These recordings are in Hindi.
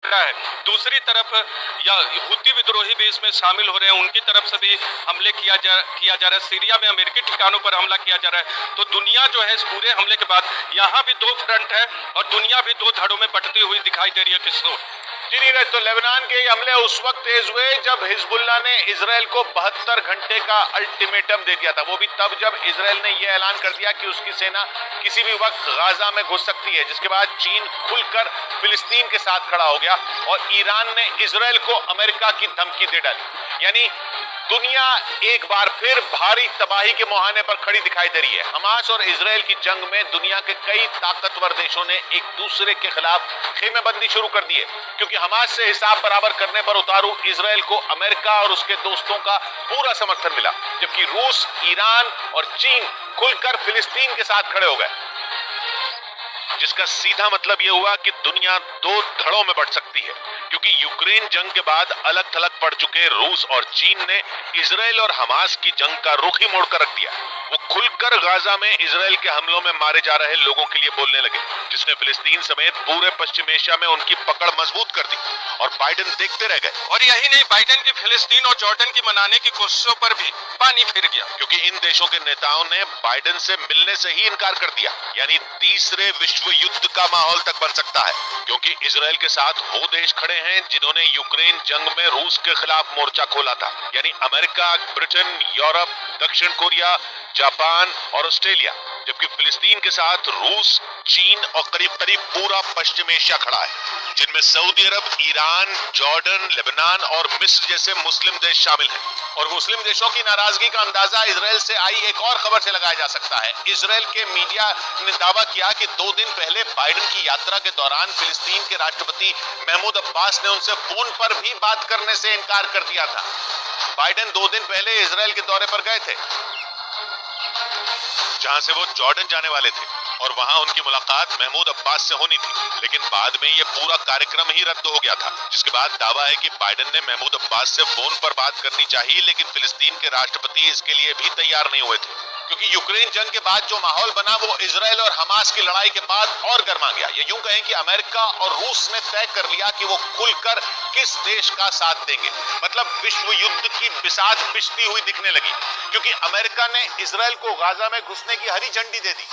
रहा है। दूसरी तरफ या हुती विद्रोही भी इसमें शामिल हो रहे हैं, उनकी तरफ से भी हमले किया जा रहा है। सीरिया में अमेरिकी ठिकानों पर हमला किया जा रहा है। तो दुनिया जो है इस पूरे हमले के बाद यहाँ भी दो फ्रंट है और दुनिया भी दो धड़ों में बंटती हुई दिखाई दे रही है। किशोर जी नीरज, तो लेबनान के हमले उस वक्त तेज हुए जब हिजबुल्लाह ने इजराइल को 72 घंटे का अल्टीमेटम दे दिया था। वो भी तब जब इजराइल ने यह ऐलान कर दिया कि उसकी सेना किसी भी वक्त गाजा में घुस सकती है, जिसके बाद चीन खुलकर फिलिस्तीन के साथ खड़ा हो गया और ईरान ने इजराइल को अमेरिका की धमकी दे डाली। यानी दुनिया एक बार फिर भारी तबाही के मुहाने पर खड़ी दिखाई दे रही है। हमास और इजराइल की जंग में दुनिया के कई ताकतवर देशों ने एक दूसरे के खिलाफ खेमेबंदी शुरू कर दी है, क्योंकि हमास से हिसाब बराबर करने पर उतारू इजराइल को अमेरिका और उसके दोस्तों का पूरा समर्थन मिला, जबकि रूस, ईरान और चीन खुलकर फिलिस्तीन के साथ खड़े हो गए, जिसका सीधा मतलब यह हुआ कि दुनिया दो धड़ों में बढ़ सकती है, क्योंकि यूक्रेन जंग के बाद अलग थलग पड़ चुके रूस और चीन ने इजराइल और हमास की जंग का रुख ही मोड़कर रख दिया। वो खुलकर गाजा में इजराइल के हमलों में मारे जा रहे लोगों के लिए बोलने लगे, जिसने फिलिस्तीन समेत पूरे पश्चिम एशिया में उनकी पकड़ मजबूत कर दी और बाइडेन देखते रह गए। और यही नहीं, बाइडेन की फिलिस्तीन और जॉर्डन की मनाने की कोशिशों पर भी पानी फिर गया, क्योंकि इन देशों के नेताओं ने बाइडेन से मिलने से ही इनकार कर दिया। यानी तीसरे विश्व युद्ध का माहौल तक बन सकता है, क्योंकि इजराइल के साथ वो देश खड़े हैं जिन्होंने यूक्रेन जंग में रूस के खिलाफ मोर्चा खोला था, यानी अमेरिका, ब्रिटेन, यूरोप, दक्षिण कोरिया, जापान और ऑस्ट्रेलिया, जबकि फिलिस्तीन के साथ रूस, चीन और करीब करीब पूरा पश्चिम एशिया खड़ा है, जिनमें सऊदी अरब, ईरान, जॉर्डन, लेबनान और मिस्र जैसे मुस्लिम देश शामिल हैं। और मुस्लिम देशों की नाराजगी का अंदाजा इजराइल से आई एक और खबर से लगाया जा सकता है। इजराइल के मीडिया ने दावा किया कि 2 दिन पहले बाइडेन की यात्रा के दौरान फिलिस्तीन के राष्ट्रपति महमूद अब्बास ने उनसे फोन पर भी बात करने से इनकार कर दिया था। बाइडेन 2 दिन पहले इजराइल के दौरे पर गए थे, जहां से वो जॉर्डन जाने वाले थे और वहां उनकी मुलाकात महमूद अब्बास से होनी थी, लेकिन बाद में ये पूरा कार्यक्रम ही रद्द हो गया था। जिसके बाद दावा है कि बाइडेन ने महमूद अब्बास से फोन पर बात करनी चाहिए, लेकिन फिलिस्तीन के राष्ट्रपति इसके लिए भी तैयार नहीं हुए थे, क्योंकि यूक्रेन जंग के बाद जो माहौल बना वो इजराइल और हमास की लड़ाई के बाद और गर्मा गया। ये यूं कहें कि अमेरिका और रूस ने तय कर लिया कि वो खुलकर किस देश का साथ देंगे। मतलब विश्व युद्ध की बिसात पिसती हुई दिखने लगी, क्योंकि अमेरिका ने इजराइल को गाजा में घुसने की हरी झंडी दे दी,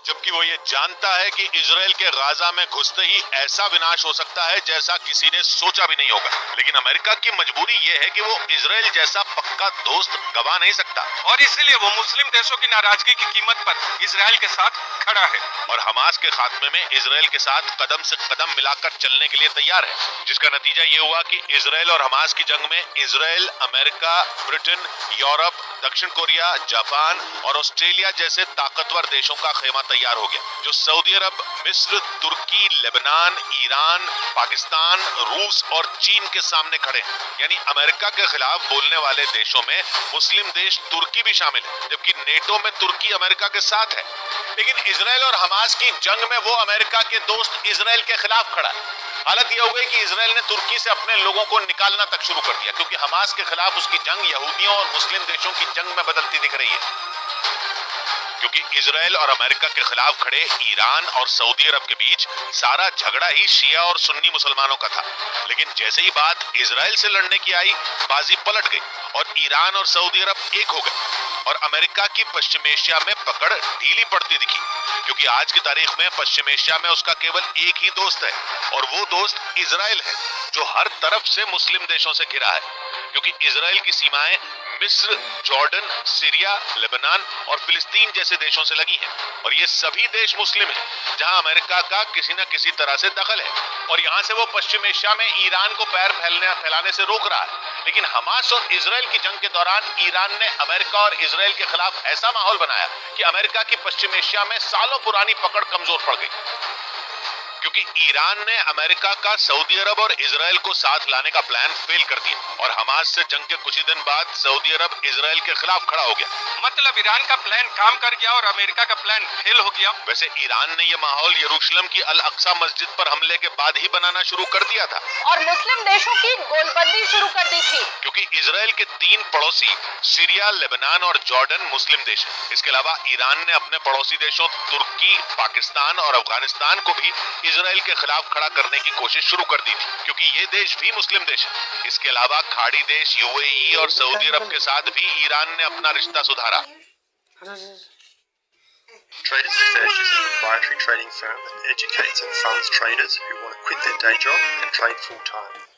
जबकि वो ये जानता है कि इजराइल के गाजा में घुसते ही ऐसा विनाश हो सकता है जैसा किसी ने सोचा भी नहीं होगा। लेकिन अमेरिका की मजबूरी ये है कि वो इजराइल जैसा पक्का दोस्त गवा नहीं सकता, और इसीलिए वो मुस्लिम देशों की नाराजगी की कीमत पर इजराइल के साथ खड़ा है और हमास के खात्मे में इजराइल के साथ कदम से कदम मिलाकर चलने के लिए तैयार है। जिसका नतीजा ये हुआ कि इजराइल और हमास की जंग में इजराइल, अमेरिका, ब्रिटेन, यूरोप, दक्षिण कोरिया, जापान और ऑस्ट्रेलिया जैसे ताकतवर देशों का खेमा तैयार हो गया, जो सऊदी अरब, मिस्र, तुर्की, लेबनान, ईरान, पाकिस्तान, रूस और चीन के सामने खड़े हैं। यानी अमेरिका के खिलाफ बोलने वाले देशों में मुस्लिम देश तुर्की भी शामिल है, जबकि नेटो में तुर्की अमेरिका के साथ है। लेकिन इजराइल और हमास की जंग में वो अमेरिका के दोस्त इजराइल के खिलाफ खड़ा है। हालत यह हो गई कि इजराइल ने तुर्की से अपने लोगों को निकालना तक शुरू कर दिया, क्योंकि हमास के खिलाफ उसकी जंग यहूदियों और मुस्लिम देशों की जंग में बदलती दिख रही है। क्योंकि इजराइल और अमेरिका के खिलाफ खड़े ईरान और सऊदी अरब के बीच सारा झगड़ा ही शिया और सुन्नी मुसलमानों का था। लेकिन जैसे ही बात इजराइल से लड़ने की आई, बाजी पलट गई और ईरान और सऊदी अरब एक हो गए और अमेरिका की पश्चिम एशिया में पकड़ ढीली पड़ती दिखी, क्योंकि आज की तारीख में पश्चिम एशिया में उसका केवल एक ही दोस्त है और वो दोस्त इजराइल है, जो हर तरफ से मुस्लिम देशों से घिरा है। क्योंकि इजराइल की सीमाएं मिस्र, जॉर्डन, सीरिया, लेबनान और फिलिस्तीन जैसे देशों से लगी हैं और ये सभी देश मुस्लिम हैं, जहां अमेरिका का किसी न किसी तरह से दखल है और यहां से वो पश्चिम एशिया में ईरान को पैर फैलाने से रोक रहा है। लेकिन हमास और इजराइल की जंग के दौरान ईरान ने अमेरिका और इजराइल के खिलाफ ऐसा माहौल बनाया कि अमेरिका की पश्चिम एशिया में सालों पुरानी पकड़ कमजोर पड़ गई, क्योंकि ईरान ने अमेरिका का सऊदी अरब और इजराइल को साथ लाने का प्लान फेल कर दिया और हमास से जंग के कुछ ही दिन बाद सऊदी अरब इजराइल के खिलाफ खड़ा हो गया। मतलब ईरान का प्लान काम कर गया और अमेरिका का प्लान फेल हो गया। वैसे ईरान ने यह माहौल यरूशलेम की अल अक्सा मस्जिद पर हमले के बाद ही बनाना शुरू कर दिया था और मुस्लिम देशों की गोलबंदी शुरू कर दी थी, क्योंकि इजराइल के 3 पड़ोसी सीरिया, लेबनान और जॉर्डन मुस्लिम देश हैं। इसके अलावा ईरान ने अपने पड़ोसी देशों तुर्की, पाकिस्तान और अफगानिस्तान को भी इजराइल के खिलाफ खड़ा करने की कोशिश शुरू कर दी थी, क्योंकि ये देश भी मुस्लिम देश है। इसके अलावा खाड़ी देश यूएई और सऊदी अरब के साथ भी ईरान ने अपना रिश्ता सुधारा। Traders Research is a proprietary trading firm that educates and funds traders who want to quit their day job and trade full-time.